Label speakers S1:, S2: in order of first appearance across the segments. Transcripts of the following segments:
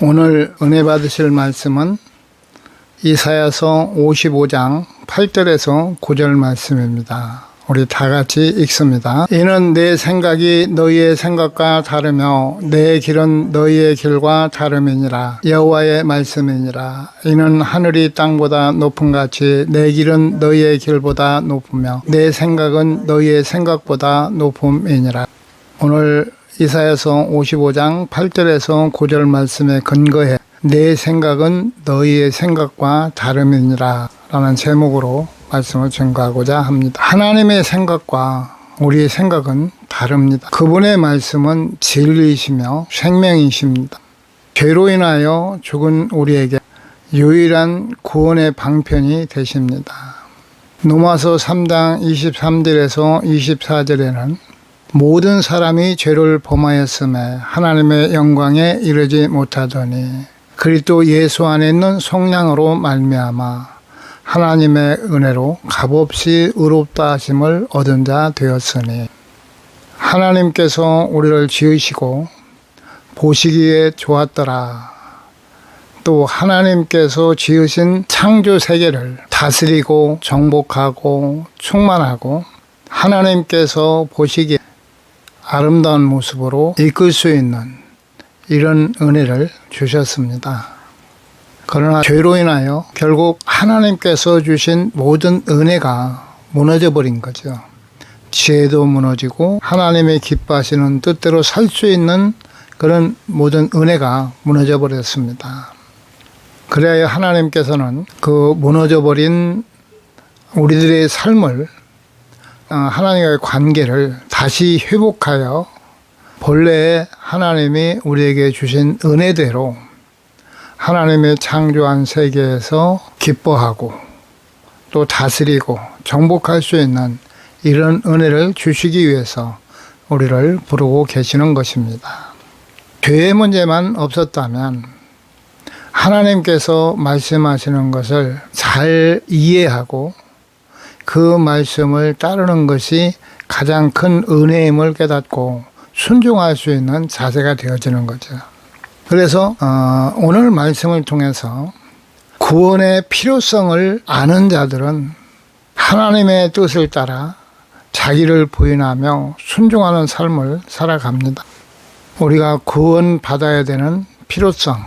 S1: 오늘 은혜 받으실 말씀은 이사야서 55장 8절에서 9절 말씀입니다. 우리 다 같이 읽습니다. 이는 내 생각이 너희의 생각과 다르며 내 길은 너희의 길과 다름이니라. 여호와의 말씀이니라. 이는 하늘이 땅보다 높음같이 내 길은 너희의 길보다 높으며 내 생각은 너희의 생각보다 높음이니라. 오늘 이사야서 55장 8절에서 9절 말씀에 근거해 내 생각은 너희의 생각과 다름이니라 라는 제목으로 말씀을 증거하고자 합니다. 하나님의 생각과 우리의 생각은 다릅니다. 그분의 말씀은 진리이시며 생명이십니다. 죄로 인하여 죽은 우리에게 유일한 구원의 방편이 되십니다. 로마서 3장 23절에서 24절에는 모든 사람이 죄를 범하였음에 하나님의 영광에 이르지 못하더니 그리스도 예수 안에 있는 속량으로 말미암아 하나님의 은혜로 값없이 의롭다 하심을 얻은 자 되었으니 하나님께서 우리를 지으시고 보시기에 좋았더라. 또 하나님께서 지으신 창조 세계를 다스리고 정복하고 충만하고 하나님께서 보시기에 아름다운 모습으로 이끌 수 있는 이런 은혜를 주셨습니다. 그러나 죄로 인하여 결국 하나님께서 주신 모든 은혜가 무너져 버린 거죠. 지혜도 무너지고 하나님의 기뻐하시는 뜻대로 살 수 있는 그런 모든 은혜가 무너져 버렸습니다. 그래야 하나님께서는 그 무너져 버린 우리들의 삶을 하나님과의 관계를 다시 회복하여 본래의 하나님이 우리에게 주신 은혜대로 하나님의 창조한 세계에서 기뻐하고 또 다스리고 정복할 수 있는 이런 은혜를 주시기 위해서 우리를 부르고 계시는 것입니다. 죄의 문제만 없었다면 하나님께서 말씀하시는 것을 잘 이해하고 그 말씀을 따르는 것이 가장 큰 은혜임을 깨닫고 순종할 수 있는 자세가 되어지는 거죠. 그래서 오늘 말씀을 통해서 구원의 필요성을 아는 자들은 하나님의 뜻을 따라 자기를 부인하며 순종하는 삶을 살아갑니다. 우리가 구원받아야 되는 필요성,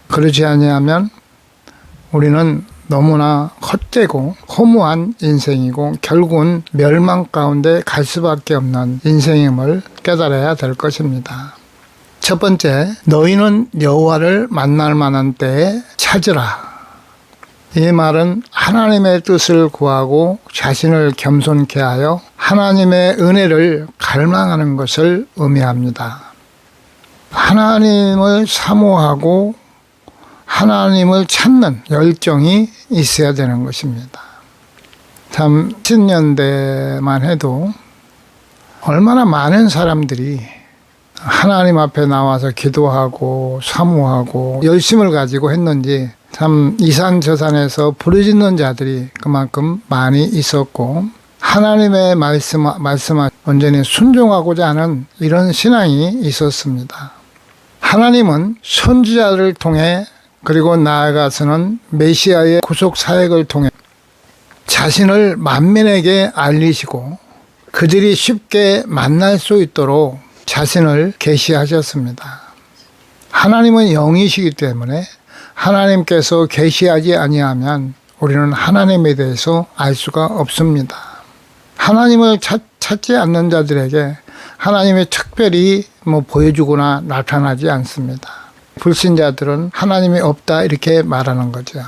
S1: 그렇지 아니하면 우리는 너무나 헛되고 허무한 인생이고 결국은 멸망 가운데 갈 수밖에 없는 인생임을 깨달아야 될 것입니다. 첫 번째, 너희는 여호와를 만날 만한 때에 찾으라. 이 말은 하나님의 뜻을 구하고 자신을 겸손케 하여 하나님의 은혜를 갈망하는 것을 의미합니다. 하나님을 사모하고 하나님을 찾는 열정이 있어야 되는 것입니다. 참 10년대만 해도 얼마나 많은 사람들이 하나님 앞에 나와서 기도하고 사모하고 열심을 가지고 했는지 참 이산저산에서 부르짖는 자들이 그만큼 많이 있었고 하나님의 말씀에 온전히 순종하고자 하는 이런 신앙이 있었습니다. 하나님은 선지자를 통해 그리고 나아가서는 메시아의 구속 사역을 통해 자신을 만민에게 알리시고 그들이 쉽게 만날 수 있도록 자신을 계시하셨습니다. 하나님은 영이시기 때문에 하나님께서 계시하지 아니하면 우리는 하나님에 대해서 알 수가 없습니다. 하나님을 찾지 않는 자들에게 하나님이 특별히 보여주거나 나타나지 않습니다. 불신자들은 하나님이 없다 이렇게 말하는 거죠.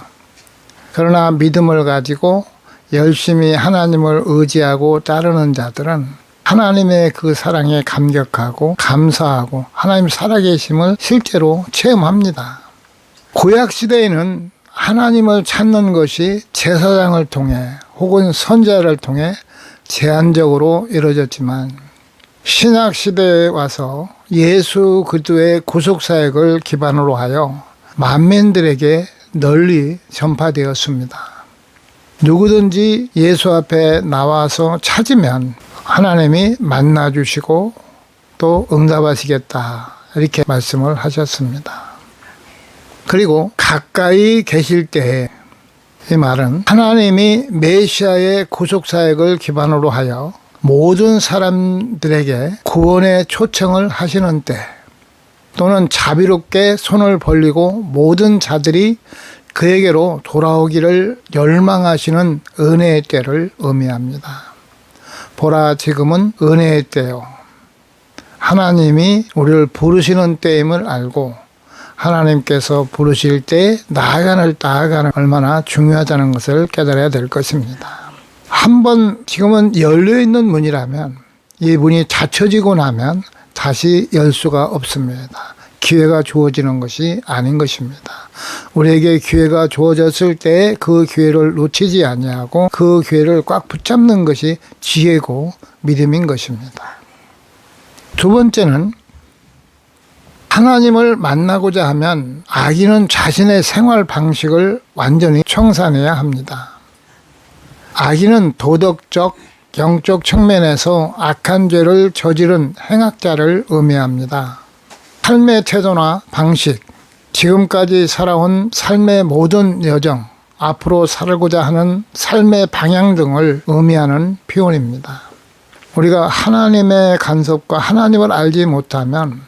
S1: 그러나 믿음을 가지고 열심히 하나님을 의지하고 따르는 자들은 하나님의 그 사랑에 감격하고 감사하고 하나님 살아계심을 실제로 체험합니다. 구약시대에는 하나님을 찾는 것이 제사장을 통해 혹은 선지자를 통해 제한적으로 이루어졌지만 신약시대에 와서 예수 그리스도의 구속사역을 기반으로 하여 만민들에게 널리 전파되었습니다. 누구든지 예수 앞에 나와서 찾으면 하나님이 만나주시고 또 응답하시겠다 이렇게 말씀을 하셨습니다. 그리고 가까이 계실 때에, 이 말은 하나님이 메시아의 구속사역을 기반으로 하여 모든 사람들에게 구원의 초청을 하시는 때, 또는 자비롭게 손을 벌리고 모든 자들이 그에게로 돌아오기를 열망하시는 은혜의 때를 의미합니다. 보라, 지금은 은혜의 때요. 하나님이 우리를 부르시는 때임을 알고 하나님께서 부르실 때 나아가는 얼마나 중요하다는 것을 깨달아야 될 것입니다. 한번 지금은 열려있는 문이라면 이 문이 닫혀지고 나면 다시 열 수가 없습니다. 기회가 주어지는 것이 아닌 것입니다. 우리에게 기회가 주어졌을 때 그 기회를 놓치지 아니하고 그 기회를 꽉 붙잡는 것이 지혜고 믿음인 것입니다. 두 번째는 하나님을 만나고자 하면 악인은 자신의 생활 방식을 완전히 청산해야 합니다. 악인은 도덕적, 영적 측면에서 악한 죄를 저지른 행악자를 의미합니다. 삶의 태도나 방식, 지금까지 살아온 삶의 모든 여정, 앞으로 살고자 하는 삶의 방향 등을 의미하는 표현입니다. 우리가 하나님의 간섭과 하나님을 알지 못하면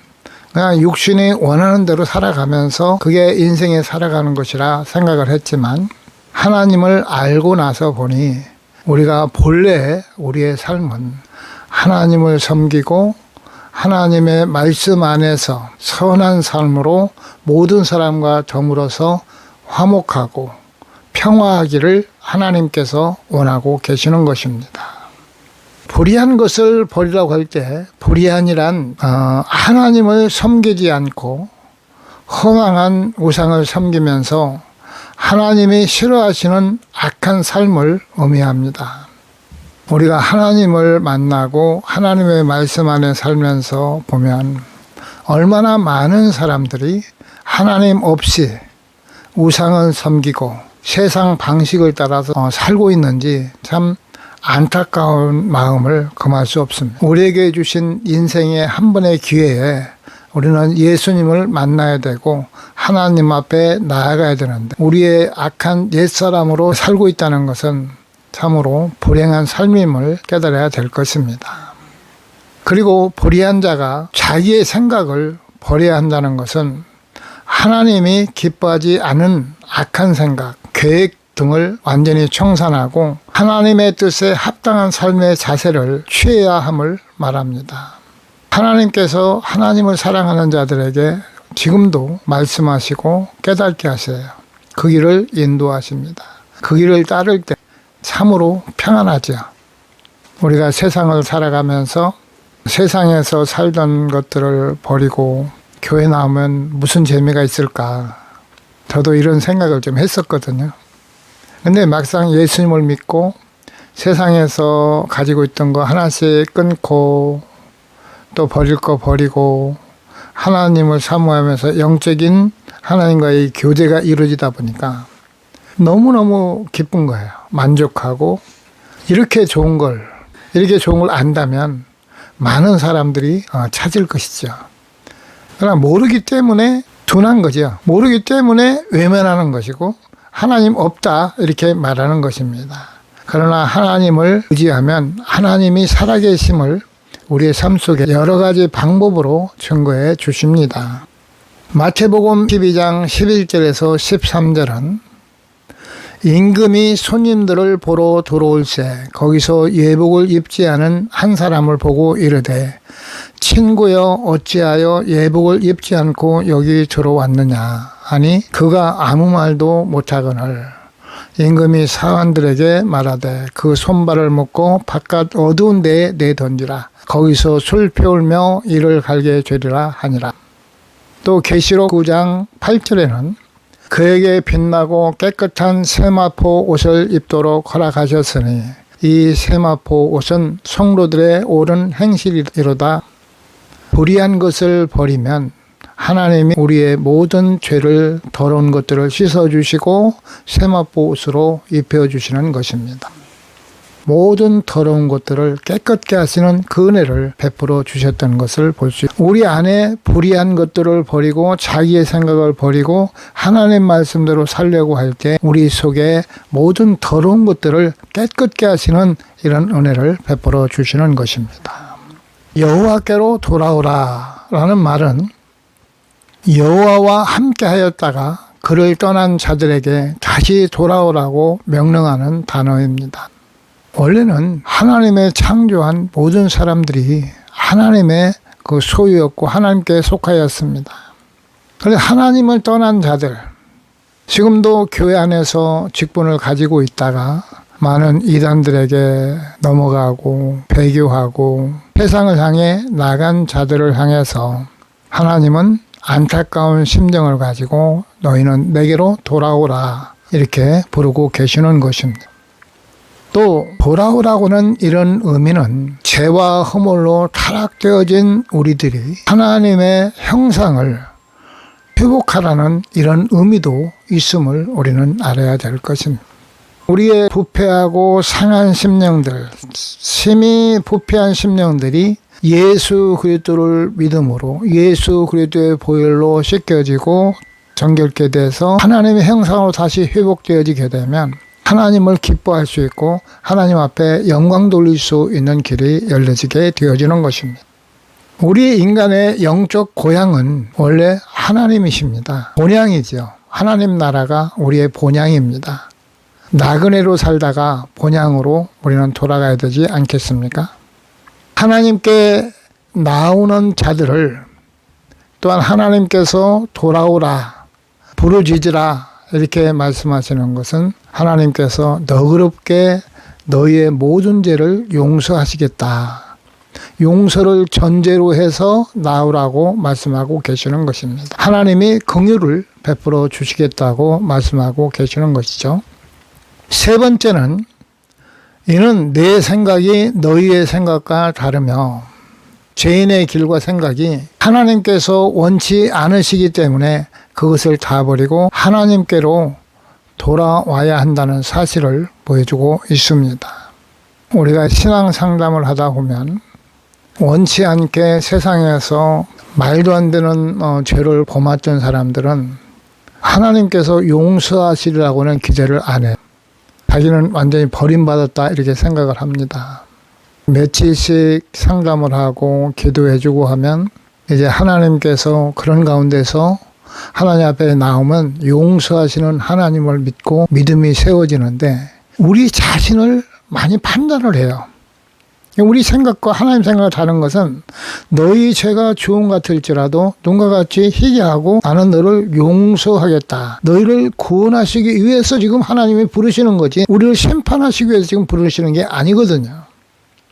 S1: 그냥 육신이 원하는 대로 살아가면서 그게 인생에 살아가는 것이라 생각을 했지만, 하나님을 알고 나서 보니 우리가 본래 우리의 삶은 하나님을 섬기고 하나님의 말씀 안에서 선한 삶으로 모든 사람과 더불어서 화목하고 평화하기를 하나님께서 원하고 계시는 것입니다. 불의한 것을 버리라고 할 때, 불의한이란 하나님을 섬기지 않고 허망한 우상을 섬기면서 하나님이 싫어하시는 악한 삶을 의미합니다. 우리가 하나님을 만나고 하나님의 말씀 안에 살면서 보면 얼마나 많은 사람들이 하나님 없이 우상을 섬기고 세상 방식을 따라서 살고 있는지 참 안타까운 마음을 금할 수 없습니다. 우리에게 주신 인생의 한 번의 기회에 우리는 예수님을 만나야 되고 하나님 앞에 나아가야 되는데, 우리의 악한 옛사람으로 살고 있다는 것은 참으로 불행한 삶임을 깨달아야 될 것입니다. 그리고 불의한 자가 자기의 생각을 버려야 한다는 것은 하나님이 기뻐하지 않은 악한 생각, 계획 등을 완전히 청산하고 하나님의 뜻에 합당한 삶의 자세를 취해야 함을 말합니다. 하나님께서 하나님을 사랑하는 자들에게 지금도 말씀하시고 깨닫게 하세요. 그 길을 인도하십니다. 그 길을 따를 때 참으로 평안하죠. 우리가 세상을 살아가면서 세상에서 살던 것들을 버리고 교회 나오면 무슨 재미가 있을까? 저도 이런 생각을 좀 했었거든요. 근데 막상 예수님을 믿고 세상에서 가지고 있던 거 하나씩 끊고 또 버릴 거 버리고 하나님을 사모하면서 영적인 하나님과의 교제가 이루어지다 보니까 너무너무 기쁜 거예요. 만족하고 이렇게 좋은 걸 안다면 많은 사람들이 찾을 것이죠. 그러나 모르기 때문에 둔한 거죠. 모르기 때문에 외면하는 것이고 하나님 없다 이렇게 말하는 것입니다. 그러나 하나님을 의지하면 하나님이 살아계심을 우리의 삶 속에 여러 가지 방법으로 증거해 주십니다. 마태복음 12장 11절에서 13절은 임금이 손님들을 보러 들어올새 거기서 예복을 입지 않은 한 사람을 보고 이르되 친구여 어찌하여 예복을 입지 않고 여기 들어왔느냐 하니 그가 아무 말도 못하거늘 임금이 사관들에게 말하되 그 손발을 묶고 바깥 어두운 데에 내던지라 거기서 술 피울며 이를 갈게 되리라 하니라. 또 계시록 9장 8절에는 그에게 빛나고 깨끗한 세마포 옷을 입도록 허락하셨으니 이 세마포 옷은 성도들의 옳은 행실이로다. 불의한 것을 버리면 하나님이 우리의 모든 죄를 더러운 것들을 씻어주시고 세마포 옷으로 입혀주시는 것입니다. 모든 더러운 것들을 깨끗게 하시는 그 은혜를 베풀어 주셨던 것을 볼 수 있습니다. 우리 안에 불의한 것들을 버리고 자기의 생각을 버리고 하나님 말씀대로 살려고 할 때 우리 속에 모든 더러운 것들을 깨끗게 하시는 이런 은혜를 베풀어 주시는 것입니다. 여호와께로 돌아오라 라는 말은 여호와와 함께 하였다가 그를 떠난 자들에게 다시 돌아오라고 명령하는 단어입니다. 원래는 하나님의 창조한 모든 사람들이 하나님의 그 소유였고 하나님께 속하였습니다. 그런데 하나님을 떠난 자들, 지금도 교회 안에서 직분을 가지고 있다가 많은 이단들에게 넘어가고 배교하고 세상을 향해 나간 자들을 향해서 하나님은 안타까운 심정을 가지고 너희는 내게로 돌아오라 이렇게 부르고 계시는 것입니다. 또 돌아오라고는 이런 의미는 죄와 허물로 타락되어진 우리들이 하나님의 형상을 회복하라는 이런 의미도 있음을 우리는 알아야 될 것입니다. 우리의 부패하고 상한 심령들, 심히 부패한 심령들이 예수 그리스도를 믿음으로 예수 그리스도의 보혈로 씻겨지고 정결케 돼서 하나님의 형상으로 다시 회복되어지게 되면 하나님을 기뻐할 수 있고 하나님 앞에 영광 돌릴 수 있는 길이 열려지게 되어지는 것입니다. 우리 인간의 영적 고향은 원래 하나님이십니다. 본향이죠. 하나님 나라가 우리의 본향입니다. 나그네로 살다가 본향으로 우리는 돌아가야 되지 않겠습니까? 하나님께 나오는 자들을 또한 하나님께서 돌아오라, 부르짖으라 이렇게 말씀하시는 것은 하나님께서 너그럽게 너희의 모든 죄를 용서하시겠다. 용서를 전제로 해서 나오라고 말씀하고 계시는 것입니다. 하나님이 긍휼을 베풀어 주시겠다고 말씀하고 계시는 것이죠. 세 번째는 이는 내 생각이 너희의 생각과 다르며 죄인의 길과 생각이 하나님께서 원치 않으시기 때문에 그것을 다 버리고 하나님께로 돌아와야 한다는 사실을 보여주고 있습니다. 우리가 신앙 상담을 하다 보면 원치 않게 세상에서 말도 안 되는 죄를 범했던 사람들은 하나님께서 용서하시리라고는 기대를 안 해요. 자기는 완전히 버림받았다 이렇게 생각을 합니다. 며칠씩 상담을 하고 기도해주고 하면 이제 하나님께서 그런 가운데서 하나님 앞에 나오면 용서하시는 하나님을 믿고 믿음이 세워지는데 우리 자신을 많이 판단을 해요. 우리 생각과 하나님 생각이 다른 것은 너희 죄가 주홍 같을지라도 눈과 같이 희게 하고 나는 너를 용서하겠다. 너희를 구원하시기 위해서 지금 하나님이 부르시는 거지 우리를 심판하시기 위해서 지금 부르시는 게 아니거든요.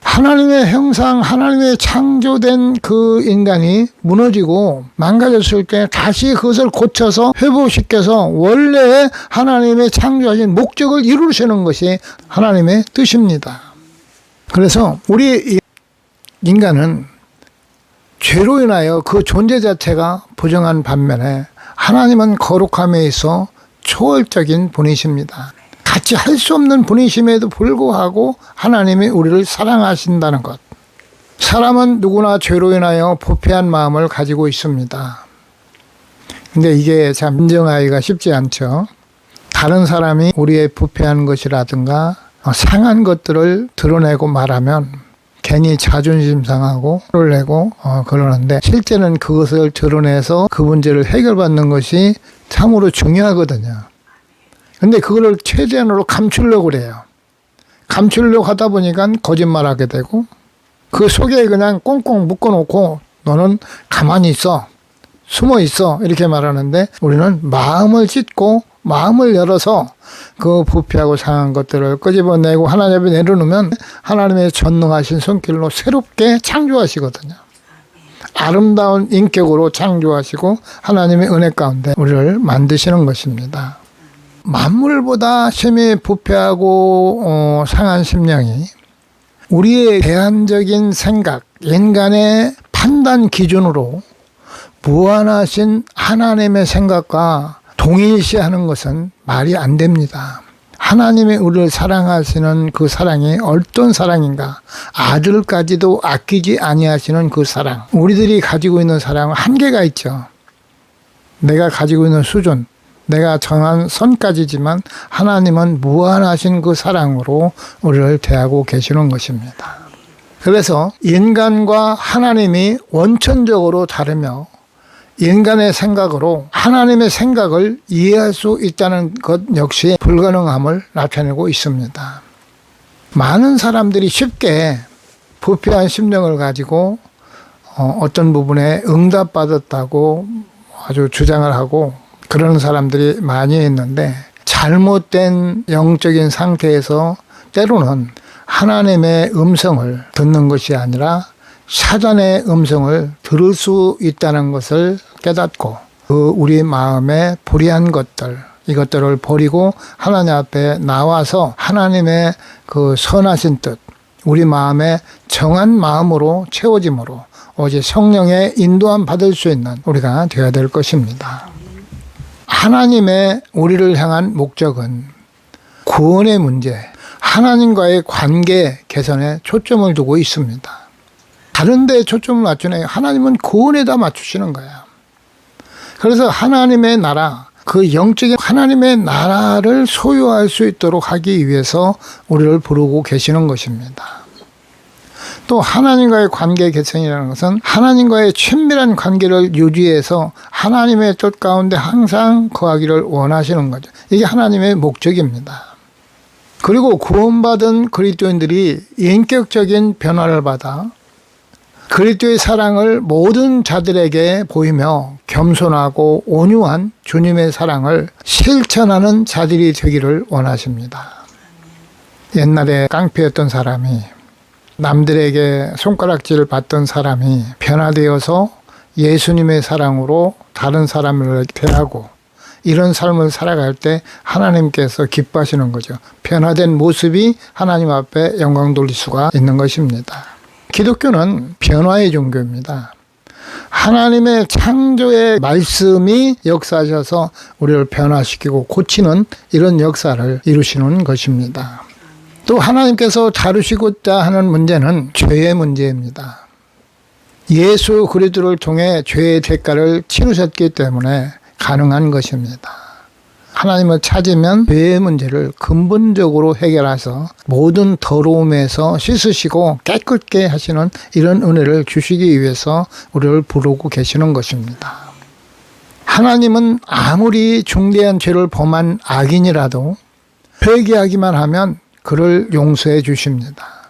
S1: 하나님의 형상, 하나님의 창조된 그 인간이 무너지고 망가졌을 때 다시 그것을 고쳐서 회복시켜서 원래 하나님의 창조하신 목적을 이루시는 것이 하나님의 뜻입니다. 그래서 우리 인간은 죄로 인하여 그 존재 자체가 부정한 반면에 하나님은 거룩함에 있어 초월적인 분이십니다. 같이 할 수 없는 분이심에도 불구하고 하나님이 우리를 사랑하신다는 것. 사람은 누구나 죄로 인하여 부패한 마음을 가지고 있습니다. 근데 이게 참 인정하기가 쉽지 않죠. 다른 사람이 우리의 부패한 것이라든가 상한 것들을 드러내고 말하면 괜히 자존심 상하고 화를 내고 그러는데 실제는 그것을 드러내서 그 문제를 해결받는 것이 참으로 중요하거든요. 근데 그거를 최대한으로 감추려고 그래요. 감추려고 하다 보니까 거짓말하게 되고 그 속에 그냥 꽁꽁 묶어놓고 너는 가만히 있어, 숨어 있어 이렇게 말하는데 우리는 마음을 찢고 마음을 열어서 그 부패하고 상한 것들을 끄집어내고 하나님 앞에 내려놓으면 하나님의 전능하신 손길로 새롭게 창조하시거든요. 아름다운 인격으로 창조하시고 하나님의 은혜 가운데 우리를 만드시는 것입니다. 만물보다 심히 부패하고 상한 심령이 우리의 대안적인 생각, 인간의 판단 기준으로 무한하신 하나님의 생각과 동일시하는 것은 말이 안 됩니다. 하나님이 우리를 사랑하시는 그 사랑이 어떤 사랑인가? 아들까지도 아끼지 아니하시는 그 사랑. 우리들이 가지고 있는 사랑은 한계가 있죠. 내가 가지고 있는 수준, 내가 정한 선까지지만 하나님은 무한하신 그 사랑으로 우리를 대하고 계시는 것입니다. 그래서 인간과 하나님이 원천적으로 다르며 인간의 생각으로 하나님의 생각을 이해할 수 있다는 것 역시 불가능함을 나타내고 있습니다. 많은 사람들이 쉽게 부패한 심령을 가지고 어떤 부분에 응답받았다고 아주 주장을 하고 그러는 사람들이 많이 있는데, 잘못된 영적인 상태에서 때로는 하나님의 음성을 듣는 것이 아니라 사단의 음성을 들을 수 있다는 것을 깨닫고 그 우리 마음에 불의한 것들, 이것들을 버리고 하나님 앞에 나와서 하나님의 그 선하신 뜻, 우리 마음에 정한 마음으로 채워짐으로 오직 성령의 인도함 받을 수 있는 우리가 되어야 될 것입니다. 하나님의 우리를 향한 목적은 구원의 문제, 하나님과의 관계 개선에 초점을 두고 있습니다. 다른 데에 초점을 맞추네. 하나님은 구원에다 맞추시는 거야. 그래서 하나님의 나라, 그 영적인 하나님의 나라를 소유할 수 있도록 하기 위해서 우리를 부르고 계시는 것입니다. 또 하나님과의 관계 개선이라는 것은 하나님과의 친밀한 관계를 유지해서 하나님의 뜻 가운데 항상 거하기를 원하시는 거죠. 이게 하나님의 목적입니다. 그리고 구원받은 그리스도인들이 인격적인 변화를 받아 그리스도의 사랑을 모든 자들에게 보이며 겸손하고 온유한 주님의 사랑을 실천하는 자들이 되기를 원하십니다. 옛날에 깡패였던 사람이, 남들에게 손가락질을 받던 사람이 변화되어서 예수님의 사랑으로 다른 사람을 대하고 이런 삶을 살아갈 때 하나님께서 기뻐하시는 거죠. 변화된 모습이 하나님 앞에 영광 돌릴 수가 있는 것입니다. 기독교는 변화의 종교입니다. 하나님의 창조의 말씀이 역사하셔서 우리를 변화시키고 고치는 이런 역사를 이루시는 것입니다. 또 하나님께서 다루시고자 하는 문제는 죄의 문제입니다. 예수 그리스도를 통해 죄의 대가를 치르셨기 때문에 가능한 것입니다. 하나님을 찾으면 죄의 문제를 근본적으로 해결해서 모든 더러움에서 씻으시고 깨끗게 하시는 이런 은혜를 주시기 위해서 우리를 부르고 계시는 것입니다. 하나님은 아무리 중대한 죄를 범한 악인이라도 회개하기만 하면 그를 용서해 주십니다.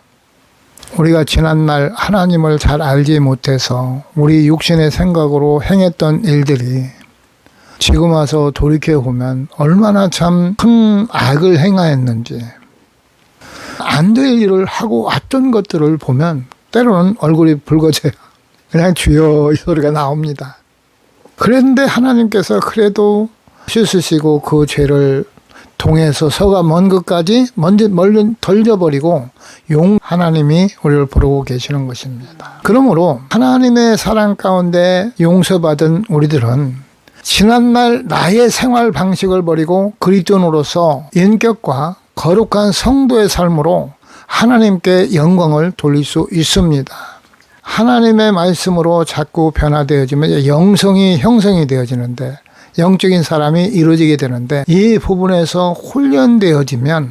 S1: 우리가 지난날 하나님을 잘 알지 못해서 우리 육신의 생각으로 행했던 일들이 지금 와서 돌이켜보면 얼마나 참 큰 악을 행하였는지, 안 될 일을 하고 왔던 것들을 보면 때로는 얼굴이 붉어져요. 그냥 주여 이 소리가 나옵니다. 그런데 하나님께서 그래도 씻으시고 그 죄를 동에서 서가 먼 것까지 멀리 덜려버리고 하나님이 우리를 부르고 계시는 것입니다. 그러므로 하나님의 사랑 가운데 용서받은 우리들은 지난날 나의 생활 방식을 버리고 그리스도인으로서 인격과 거룩한 성도의 삶으로 하나님께 영광을 돌릴 수 있습니다. 하나님의 말씀으로 자꾸 변화되어지면 영성이 형성이 되어지는데, 영적인 사람이 이루어지게 되는데, 이 부분에서 훈련되어지면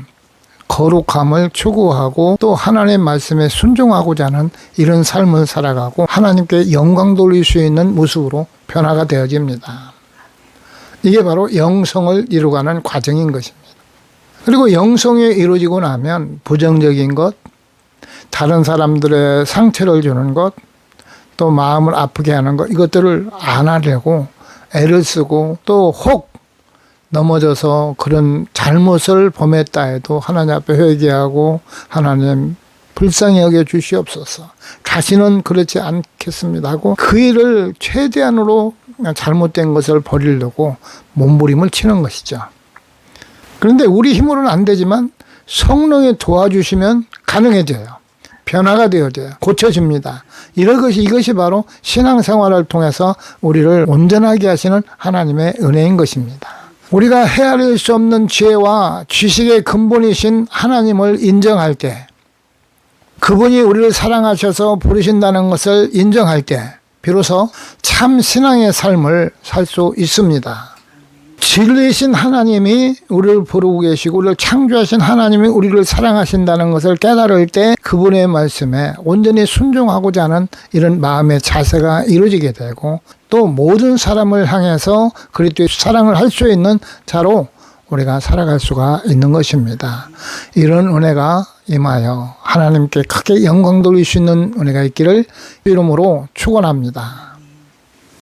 S1: 거룩함을 추구하고 또 하나님의 말씀에 순종하고자 하는 이런 삶을 살아가고 하나님께 영광 돌릴 수 있는 모습으로 변화가 되어집니다. 이게 바로 영성을 이루어가는 과정인 것입니다. 그리고 영성이 이루어지고 나면 부정적인 것, 다른 사람들의 상처를 주는 것, 또 마음을 아프게 하는 것, 이것들을 안 하려고 애를 쓰고, 또 혹 넘어져서 그런 잘못을 범했다 해도 하나님 앞에 회개하고 하나님 불쌍히 여겨 주시옵소서, 다시는 그렇지 않겠습니다 하고 그 일을 최대한으로 잘못된 것을 버리려고 몸부림을 치는 것이죠. 그런데 우리 힘으로는 안 되지만 성령이 도와주시면 가능해져요. 변화가 되어져요. 고쳐집니다. 이것이 바로 신앙생활을 통해서 우리를 온전하게 하시는 하나님의 은혜인 것입니다. 우리가 헤아릴 수 없는 지혜와 지식의 근본이신 하나님을 인정할 때, 그분이 우리를 사랑하셔서 부르신다는 것을 인정할 때 비로소 참 신앙의 삶을 살 수 있습니다. 진리이신 하나님이 우리를 부르고 계시고 우리를 창조하신 하나님이 우리를 사랑하신다는 것을 깨달을 때 그분의 말씀에 온전히 순종하고자 하는 이런 마음의 자세가 이루어지게 되고, 또 모든 사람을 향해서 그리스도의 사랑을 할 수 있는 자로 우리가 살아갈 수가 있는 것입니다. 이런 은혜가 임하여 하나님께 크게 영광 돌릴 수 있는 은혜가 있기를 이름으로 축원합니다.